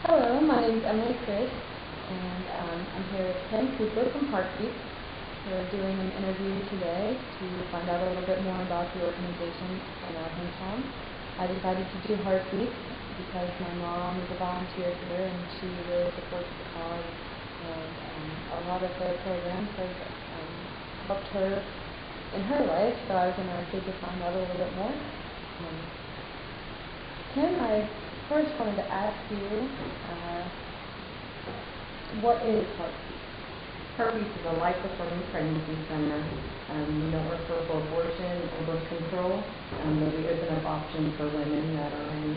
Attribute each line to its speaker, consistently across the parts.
Speaker 1: Hello, my name is Emily Chris, and I'm here with Ken Cooper from Heartbeat. We're doing an interview today to find out a little bit more about the organization in our hometown. I decided to do Heartbeat because my mom is a volunteer here and she really supports the cause, and a lot of their programs have helped her in her life, so I was interested to find out a little bit more. Ken, I first wanted to ask you, what is Heartbeat?
Speaker 2: Heartbeat is a life-affirming pregnancy center. We don't refer for abortion or birth control, but we open up options for women that are in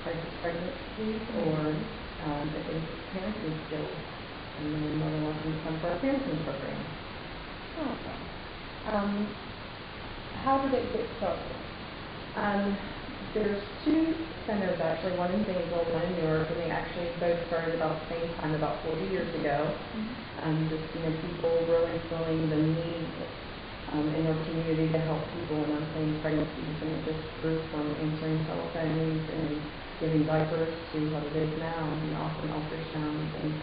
Speaker 2: crisis pregnancies or if they parenting skills. And then more than welcome to come for our parenting program.
Speaker 1: Awesome. How did it get started?
Speaker 2: There's two centers actually, one in Zanesville, one in Newark, and they actually both started about the same time, about 40 years ago. Just people really feeling the need in our community to help people in unplanned pregnancies, and it just grew from answering telephones and giving diapers to what it is now, and offering ultrasounds and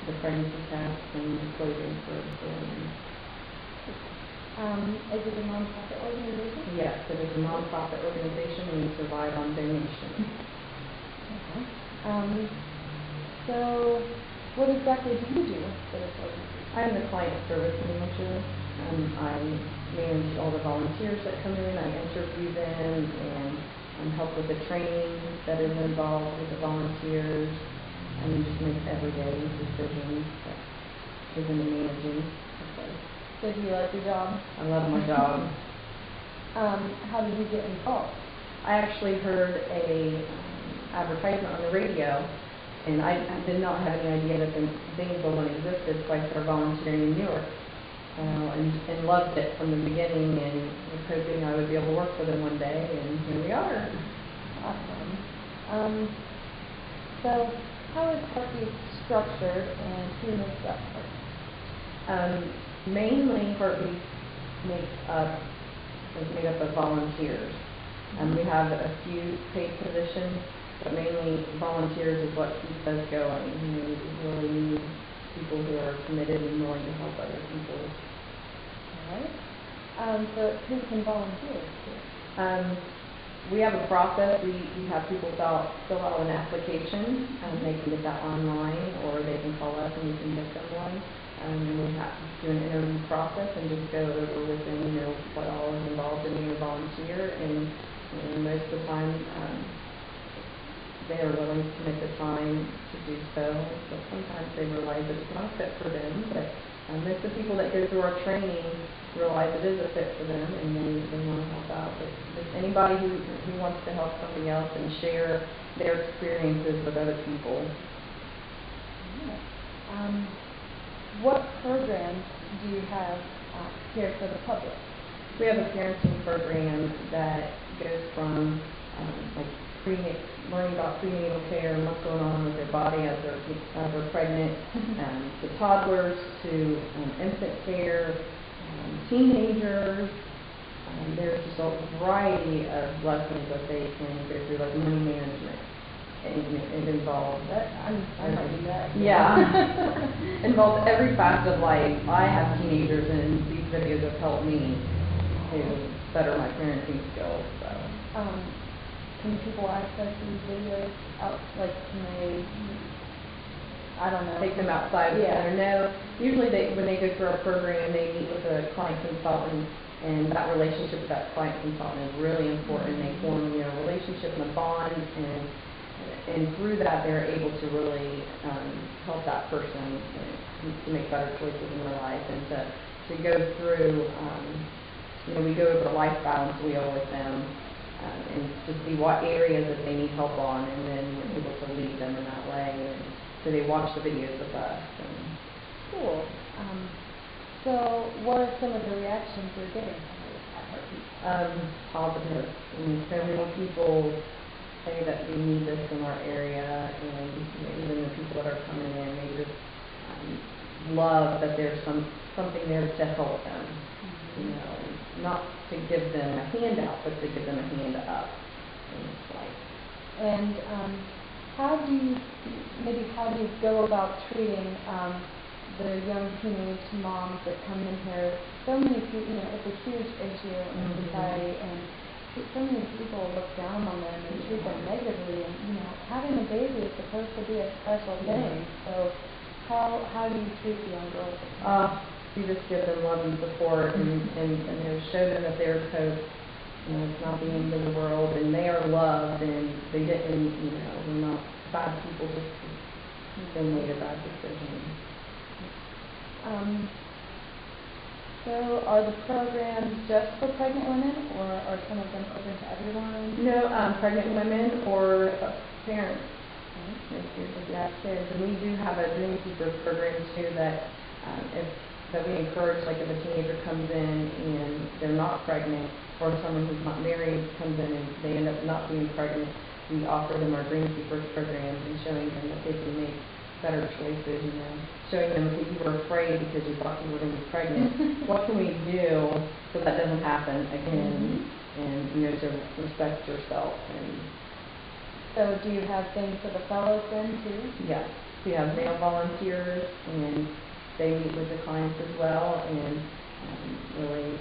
Speaker 2: the pregnancy tests and the clothing for women.
Speaker 1: Is it a nonprofit organization?
Speaker 2: Yes, it is a nonprofit organization and we survive on donations.
Speaker 1: Okay. So, what exactly do you do for this organization?
Speaker 2: I'm the client service manager. I manage all the volunteers that come in. I interview them and help with the training that is involved with the volunteers. And just make everyday decisions that is in the managing.
Speaker 1: So do you like your job?
Speaker 2: I love my job.
Speaker 1: How did you get involved?
Speaker 2: I actually heard a advertisement on the radio, and I did not have any idea that the Zanesville one existed, so I started volunteering in Newark, and loved it from the beginning, and was hoping I would be able to work for them one day, and here we are.
Speaker 1: Awesome. So how is Heartbeat structured, and who makes up Heartbeat?
Speaker 2: Mainly, Heartbeat is made up of volunteers. We have a few paid positions, but mainly volunteers is what keeps us going. We really need people who are committed and willing to help other people.
Speaker 1: All right. So who can volunteer?
Speaker 2: We have a process. We have people fill out an application, and they can get that online, or they can call us and we can get them one. And we have to do an interview process and just go over with them, what all is involved in being a volunteer. And most of the time, they are willing to make the time to do so. But sometimes they realize that it's not a fit for them. But most of the people that go through our training realize it is a fit for them, and they want to help out. But anybody who wants to help somebody else and share their experiences with other people.
Speaker 1: Yeah. What programs do you have here for the public?
Speaker 2: We have a parenting program that goes from learning about prenatal care and what's going on with their body as they're pregnant, to toddlers, to infant care, teenagers. There's just a variety of lessons that they can go through, like money management. It involves
Speaker 1: that. I might do that.
Speaker 2: Yeah. Involves every facet of life. I have teenagers, and these videos have helped me to better my parenting skills. So.
Speaker 1: Can people access these videos out? Can they? I don't know.
Speaker 2: Take them outside the center? No. Usually, when they go through our program, they meet with a client consultant, and that relationship with that client consultant is really important. They form a relationship and a bond, and through that, they're able to really help that person to make better choices in their life, and to go through, we go over the life balance wheel with them, and to see what areas that they need help on, and then we're able to lead them in that way, and so they watch the videos with us.
Speaker 1: Cool. So what are some of the reactions you're getting at Heartbeat?
Speaker 2: Positive. So many people say that we need this in our area, and even the people that are coming in, they just love that there's something there to help them. Not to give them a handout, but to give them a hand up in this life.
Speaker 1: And how do you go about treating the young teenage moms that come in here? So many people, it's a huge issue in society, and so many people look down on them and treat them negatively. And having a baby is supposed to be a special thing. So how do you treat the young girls?
Speaker 2: You just give them love and support, and show them that they're toast. It's not the end of the world, and they are loved, and they didn't, they're not bad people just they made a bad decision.
Speaker 1: So are the programs just for pregnant women, or are some of them open to everyone?
Speaker 2: No, pregnant women or parents.
Speaker 1: Okay.
Speaker 2: Yeah, kids. And we do have a Dream Keeper program too that that we encourage, like if a teenager comes in and they're not pregnant, or someone who's not married comes in and they end up not being pregnant, we offer them our Dream Keepers program and showing them that they can make better choices, showing them if you were afraid because you thought you were going to be pregnant, what can we do so that doesn't happen again, and to respect yourself. And
Speaker 1: so do you have things for the fellows then too?
Speaker 2: yes, we have male volunteers, and they meet with the clients as well, and really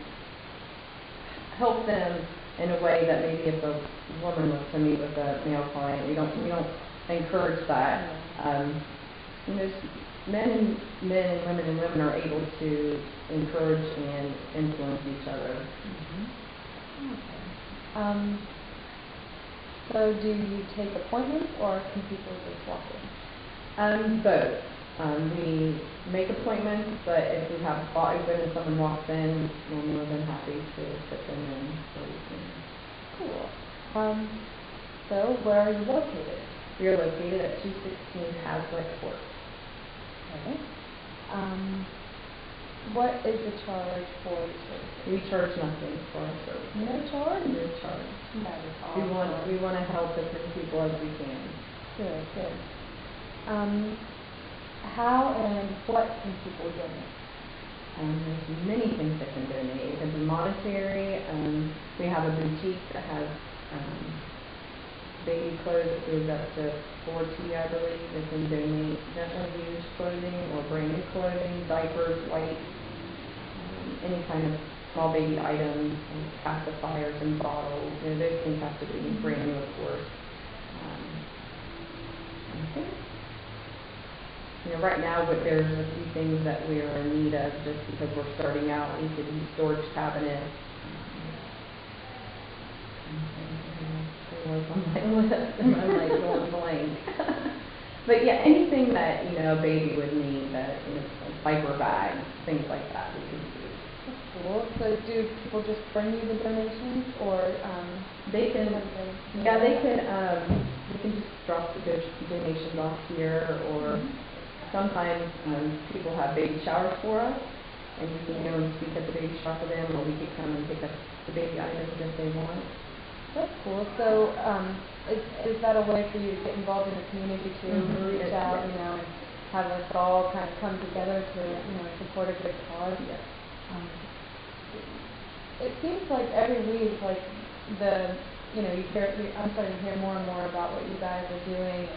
Speaker 2: help them in a way that maybe if a woman was to meet with a male client, we don't encourage that. Men and women and women are able to encourage and influence each other.
Speaker 1: Okay. So do you take appointments, or can people just walk in?
Speaker 2: Both. We make appointments, but if we have a spot open and someone walks in, we're more than happy to fit them in.
Speaker 1: Cool. So where are you located?
Speaker 2: We are located at 216 Hazlitt Court.
Speaker 1: Okay. What is the charge for the service?
Speaker 2: We charge nothing for our service.
Speaker 1: No charge?
Speaker 2: No charge.
Speaker 1: That is awesome.
Speaker 2: We want to help as many people as we can.
Speaker 1: Good. How and what can people donate?
Speaker 2: There's many things that can donate. It can be monetary. We have a boutique that has baby clothes that goes up to $40, I believe. They can donate gently used clothing or brand new clothing, diapers, wipes, any kind of small baby items, and pacifiers and bottles. Those things have to be brand new, of course. I think, right now, but there's a few things that we are in need of just because we're starting out. We could use storage cabinets. On my list, and I'm like going blank. But yeah, anything that a baby would need, that diaper bags, things like that, we can do.
Speaker 1: That's cool. So do people just bring you the donations, or
Speaker 2: they can? Yeah, they can. We can just drop the donations off here, or sometimes people have baby showers for us, and we can go and speak at the baby shower for them, or we could come and pick up the baby items if they want.
Speaker 1: That's cool. So, is that a way for you to get involved in the community too? Reach out, and have us all kind of come together to, support a good cause.
Speaker 2: Yes.
Speaker 1: It seems like every week, like I'm starting to hear more and more about what you guys are doing.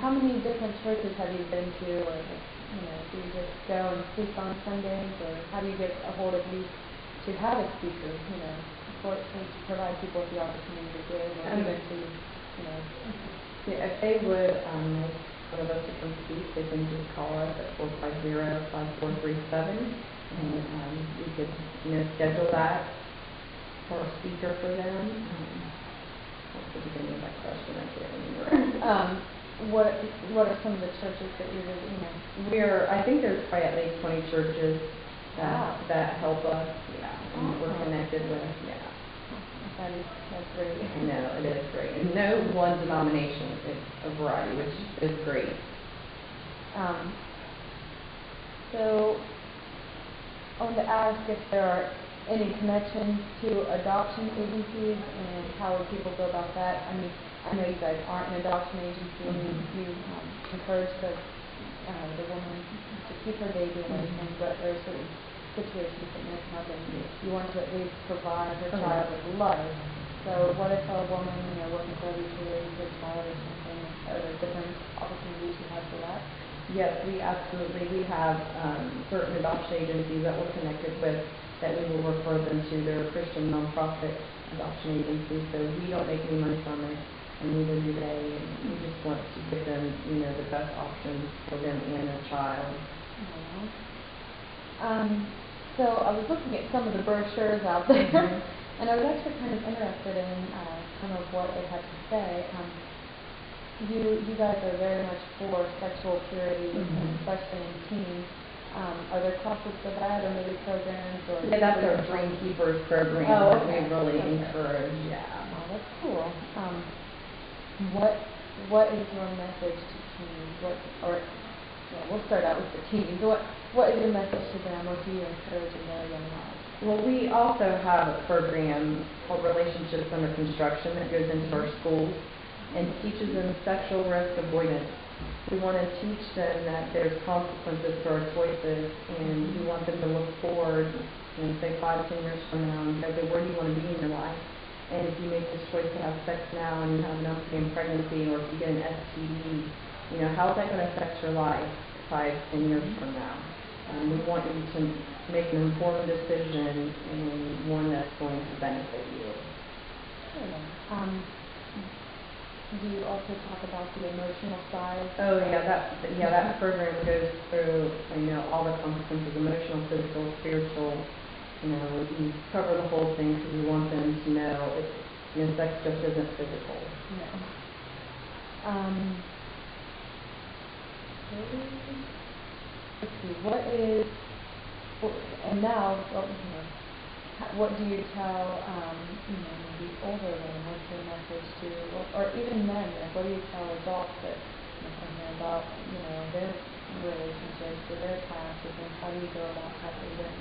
Speaker 1: How many different churches have you been to, or do you just go and speak on Sundays, or how do you get a hold of you to have a speaker, to provide people with the opportunity to give, or even to,
Speaker 2: Yeah, if they would, one of us who can speak, they can just call us at 450-5437, and we could, schedule that for a speaker for them. What's the beginning of that question? I can't remember.
Speaker 1: What are some of the churches that you're visiting?
Speaker 2: I think there's probably at least 20 churches that help us, and we're connected with,
Speaker 1: That's great.
Speaker 2: I know, it is great. And no one denomination, it's a variety, which is great.
Speaker 1: So, I wanted to ask if there are any connections to adoption agencies, and how would people go about that? I mean, I know you guys aren't an adoption agency, and you encourage the woman to keep her baby and everything, but there are certain situations that might happen. You want to at least provide her child with life. So what if a woman, working for every 2 years with a child or something, are there different opportunities you have for that?
Speaker 2: Yes, we absolutely. We have certain adoption agencies that we're connected with that we will refer them to. They're a Christian nonprofit adoption agency, so we don't make any money from it, and neither do they. And we just want to give them, the best options for them and their child.
Speaker 1: So I was looking at some of the brochures out there,
Speaker 2: Mm-hmm.
Speaker 1: and I was actually kind of interested in some of what it had to say. You guys are very much for sexual purity, and especially in teens. Are there classes for that, or maybe programs, or?
Speaker 2: Yeah, that's our Dream Keepers program that we really encourage. Yeah.
Speaker 1: Oh, that's cool. What is your message to teens? We'll start out with the teens. What is your message to them? What do you encourage in their young lives?
Speaker 2: Well, we also have a program called Relationships Under Construction that goes into our schools and teaches them sexual risk avoidance. We want to teach them that there's consequences for our choices, and we want them to look forward, say 5-10 years from now, and say, where do you want to be in your life? And if you make this choice to have sex now and you have an unplanned pregnancy, or if you get an STD, how is that going to affect your life 5-10 years from now? We want you to make an informed decision, and one that's going to benefit you.
Speaker 1: Sure. Do you also talk about the emotional side?
Speaker 2: Oh yeah, that program goes through all the consequences: emotional, physical, spiritual. We cover the whole thing because we want them to know sex just isn't physical.
Speaker 1: No. Let's see. And now, what do you tell, maybe older women? What's your message to, or even men? What do you tell adults that about, their relationships or their past, and how do you go about helping them?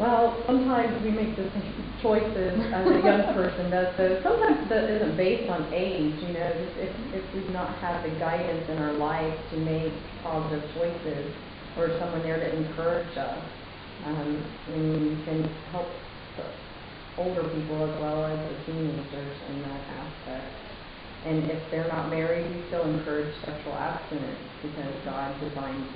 Speaker 2: Well, sometimes we make the same choices as a young person does. So sometimes that isn't based on age. Just if we've not had the guidance in our life to make positive choices, or someone there to encourage us. And we can help older people as well as the teenagers in that aspect. And if they're not married, we still encourage sexual abstinence because God designed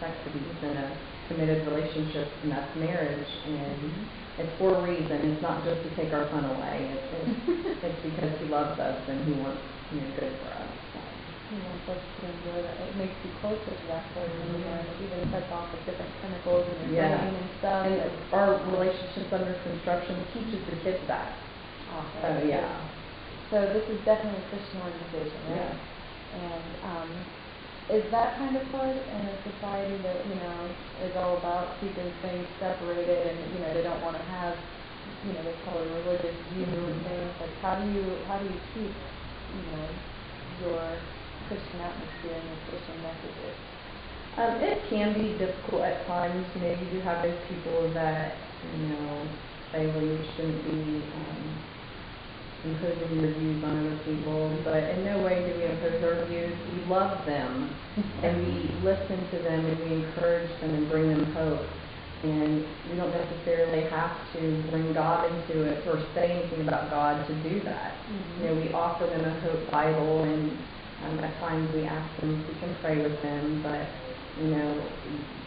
Speaker 2: sex to be within a committed relationship, and that's marriage. And it's for a reason. It's not just to take our fun away. It's because He loves us and He wants good for us.
Speaker 1: He wants us to enjoy that. It makes you closer to that person, and it even sets off with different chemicals in your brain and stuff.
Speaker 2: And our Relationships Under Construction teaches the kids that.
Speaker 1: Awesome.
Speaker 2: So yeah.
Speaker 1: So this is definitely a Christian organization, right?
Speaker 2: Yeah.
Speaker 1: And is that kind of hard in a society that is all about keeping things separated, and they don't want to have they call it religious view and things like how do you keep your Christian atmosphere and your Christian messages?
Speaker 2: It can be difficult at times. You do have those people that say, well, you shouldn't be imposing your views on other people, but in no way do we impose our views. We love them, and we listen to them, and we encourage them and bring them hope. And we don't necessarily have to bring God into it or say anything about God to do that. We offer them a Hope Bible, and at times we ask them if we can pray with them, but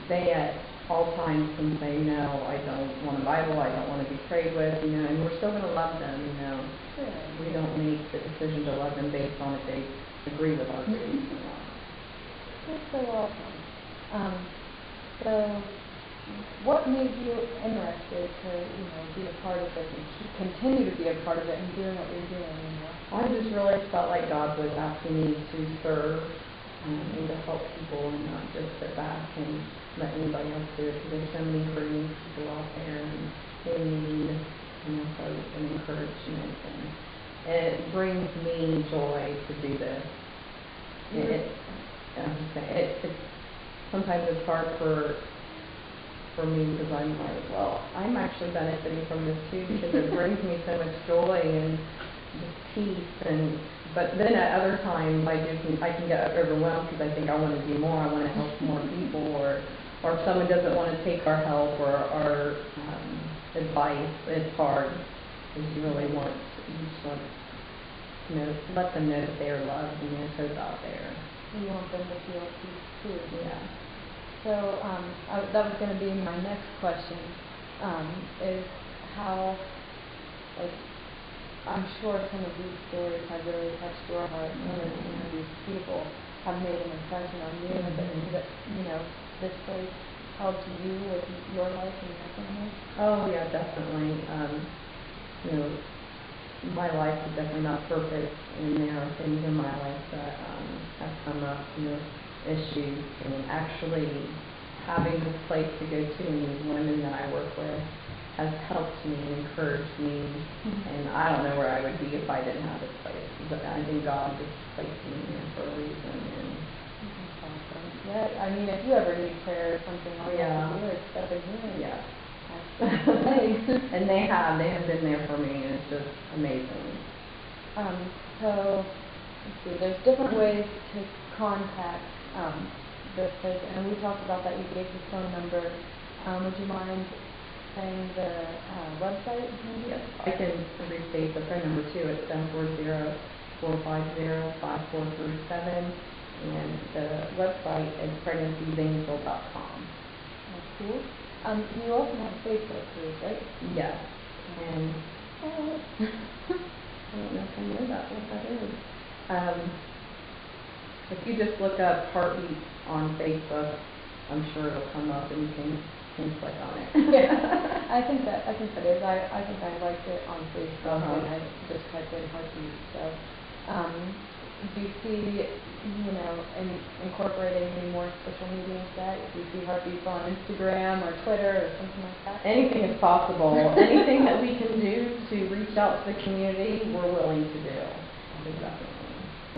Speaker 2: they at all times can say, no, I don't want a Bible, I don't want to be prayed with, and we're still going to love them.
Speaker 1: Sure.
Speaker 2: We don't make the decision to love them based on if they agree with our beliefs or not.
Speaker 1: That's so awesome. So what made you interested to, be a part of it and continue to be a part of it and doing what you're doing?
Speaker 2: I just really felt like God was asking me to serve and to help people and not just sit back and let anybody else do it, because there's so many hurting people out there and they need hope and encouragement, and it brings me joy to do this. Sometimes it's hard for me because I'm like, well, I'm actually benefiting from this too, because it brings me so much joy and just peace. But then at other times I can get overwhelmed because I think I want to do more. I want to help more people, or if someone doesn't want to take our help or our advice, it's hard. because you just want to let them know that they are loved and there's hope out there.
Speaker 1: You want them to feel peace too.
Speaker 2: Yeah.
Speaker 1: So that was going to be my next question, is how, like, I'm sure some of these stories have really touched your heart, and these people have made an impression on you, and that, this place helped you with your life and your family?
Speaker 2: Oh, yeah, definitely. My life is definitely not perfect, and there are things in my life that have come up, issues, and actually having this place to go to and these women that I work with has helped me, encouraged me, and I don't know where I would be if I didn't have this place. But I think God just placed me here for a reason. And
Speaker 1: that's awesome. Yeah, I mean, if you ever need prayer or something like that, you would step in here.
Speaker 2: Yeah.
Speaker 1: And
Speaker 2: they have been there for me, and it's just amazing.
Speaker 1: So, let's see, there's different ways to contact this place, and we talked about that. You gave the phone number. Would you mind saying the website? Maybe?
Speaker 2: Yes, I can restate the phone number too. It's 740-450-5437, and the website is pregnancyzanesville.com.
Speaker 1: That's cool. You also have a Facebook page, right?
Speaker 2: Yes. And I don't know if I know what that is. If you just look up Heartbeat on Facebook, I'm sure it'll come up and you can click on it.
Speaker 1: Yeah, I think that is. I think I liked it on Facebook and I just typed in Heartbeat. So, do you see, incorporating any more social media into that? Do you see Heartbeats on Instagram or Twitter or something like that?
Speaker 2: Anything is possible. Anything that we can do to reach out to the community, we're willing to do. Definitely.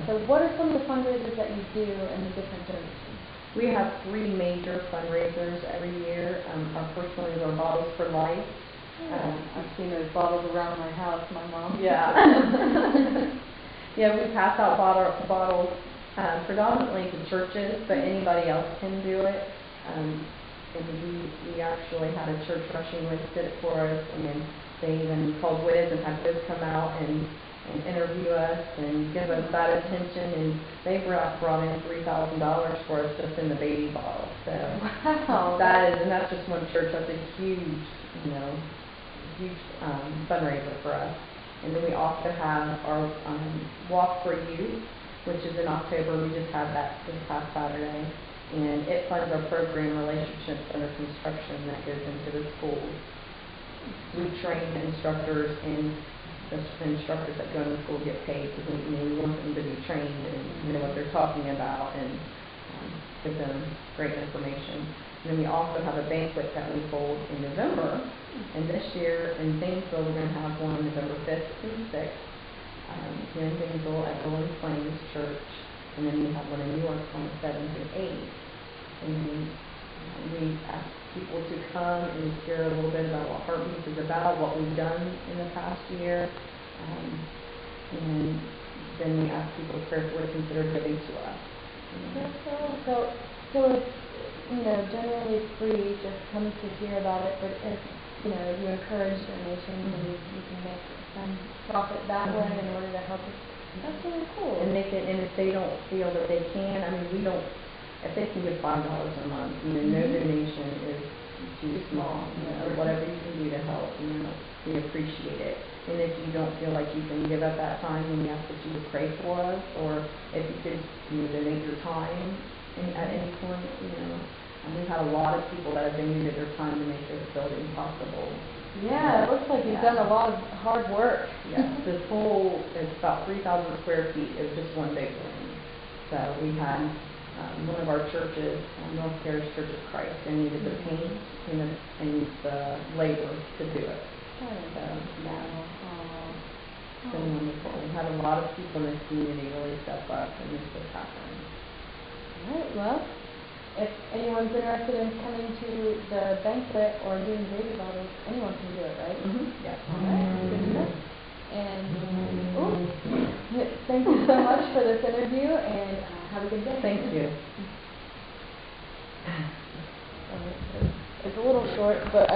Speaker 1: So what are some of the fundraisers that you do and the different donations?
Speaker 2: We have 3 major fundraisers every year. Our first one is our Bottles for Life.
Speaker 1: I've seen those bottles around my house, my mom.
Speaker 2: Yeah. Yeah, we pass out bottles predominantly to churches, but anybody else can do it. And we actually had a church Rushing Wiz did it for us, and they even called Wiz and had Wiz come out and interview us and give us that attention, and they brought in $3,000 for us just in the baby bottle. So
Speaker 1: wow.
Speaker 2: that's just one church. That's a huge, fundraiser for us. And then we also have our Walk for Youth, which is in October. We just had that this past Saturday, and it funds our program Relationships Under Construction that goes into the schools. We train instructors, and the instructors that go into school get paid because we want them to be trained and know what they're talking about and give them great information. And then we also have a banquet that we hold in November. And this year in Zanesville, we're going to have one November 5th through 6th here in Zanesville at Golden Flames Church. And then we have one in New York on the 7th and 8th. And we ask people to come and hear a little bit about what Heartbeats is about, what we've done in the past year. And then we ask people prayerfully to consider giving to us.
Speaker 1: So it's, generally free, just come to hear about it, but if, you encourage donations and you can make some profit that way in order to help us. That's really cool.
Speaker 2: And if they don't feel that they can, if they can give $5 a month, no donation is too small. Whatever you can do to help, we appreciate it. And if you don't feel like you can give at that time, then we ask that you would pray for us, or if you could donate your time at any point, we've had a lot of people that have donated their time to make this building possible.
Speaker 1: Yeah, it looks like you've done a lot of hard work.
Speaker 2: Yes, this whole, it's about 3,000 square feet is just one big room. So we had one of our churches, North Parish Church of Christ, they needed the paint and the labor to do it. So, it's been wonderful. We've had a lot of people in this community really step up and make this happen.
Speaker 1: All right, well, if anyone's interested in coming to the banquet or doing baby bottles, anyone can do it, right?
Speaker 2: Yes.
Speaker 1: All right, good to know. And thank you so much for this interview, and have a good day.
Speaker 2: Thank you.
Speaker 1: It's a little short, but